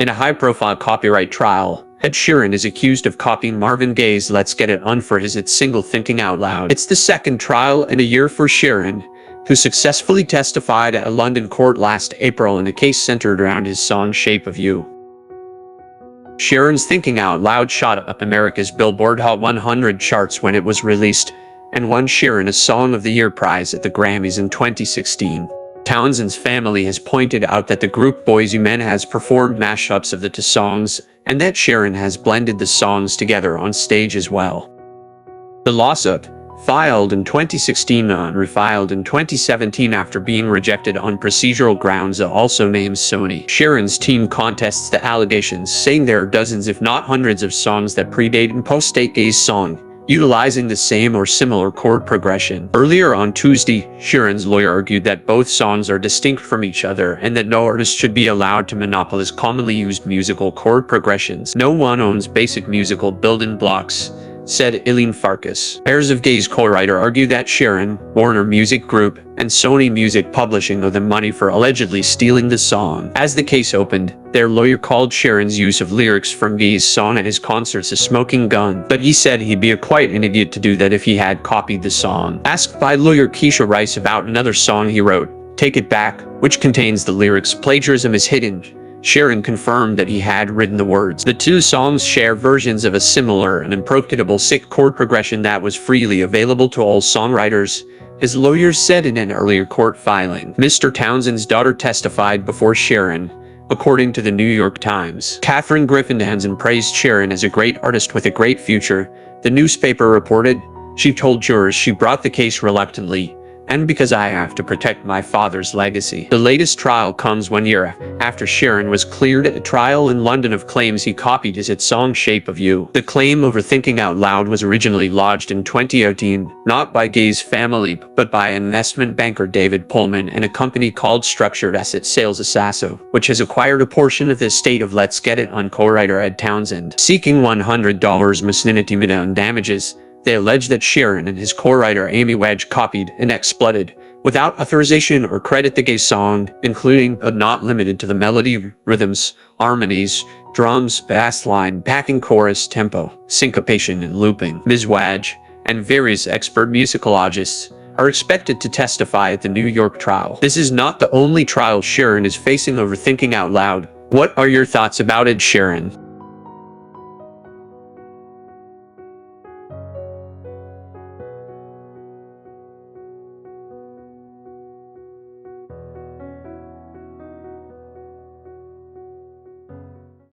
In a high-profile copyright trial, Ed Sheeran is accused of copying Marvin Gaye's Let's Get It On for his hit single Thinking Out Loud. It's the second trial in a year for Sheeran, who successfully testified at a London court last April in a case centered around his song Shape of You. Sheeran's Thinking Out Loud shot up America's Billboard Hot 100 charts when it was released, and won Sheeran a Song of the Year prize at the Grammys in 2016. Townsend's family has pointed out that the group Boys II Men has performed mashups of the two songs, and that Sheeran has blended the songs together on stage as well. The lawsuit, filed in 2016 and refiled in 2017 after being rejected on procedural grounds, also names Sony. Sheeran's team contests the allegations, saying there are dozens if not hundreds of songs that predate and post-date Gaye's song, utilizing the same or similar chord progression. Earlier on Tuesday, Sheeran's lawyer argued that both songs are distinct from each other and that no artist should be allowed to monopolize commonly used musical chord progressions. No one owns basic musical building blocks, said Eileen Farkas. Heirs of Gaye's co-writer argued that Sheeran, Warner Music Group, and Sony Music Publishing owe them money for allegedly stealing the song. As the case opened, their lawyer called Sheeran's use of lyrics from Gaye's song at his concerts a smoking gun, but he said he'd be quite an idiot to do that if he had copied the song. Asked by lawyer Keisha Rice about another song he wrote, Take It Back, which contains the lyrics "Plagiarism is hidden," Sheeran confirmed that he had written the words. The two songs share versions of a similar and improbable sick chord progression that was freely available to all songwriters, his lawyers said in an earlier court filing. Mr. Townsend's daughter testified before Sheeran, according to the New York Times. Catherine Griffin Townsend praised Sheeran as a great artist with a great future, the newspaper reported. She told jurors she brought the case reluctantly, and because I have to protect my father's legacy. The latest trial comes 1 year after Sheeran was cleared at a trial in London of claims he copied his hit song Shape of You. The claim over Thinking Out Loud was originally lodged in 2018, not by Gaye's family, but by investment banker David Pullman and a company called Structured Asset Sales Assasso, which has acquired a portion of the estate of Let's Get It On co-writer Ed Townsend. Seeking $100 misnitimida damages, they allege that Sheeran and his co-writer Amy Wedge copied and exploited, without authorization or credit, the Gaye song, including but not limited to the melody, rhythms, harmonies, drums, bass line, backing chorus, tempo, syncopation, and looping. Ms. Wedge and various expert musicologists are expected to testify at the New York trial. This is not the only trial Sheeran is facing over Thinking Out Loud. What are your thoughts about Ed Sheeran?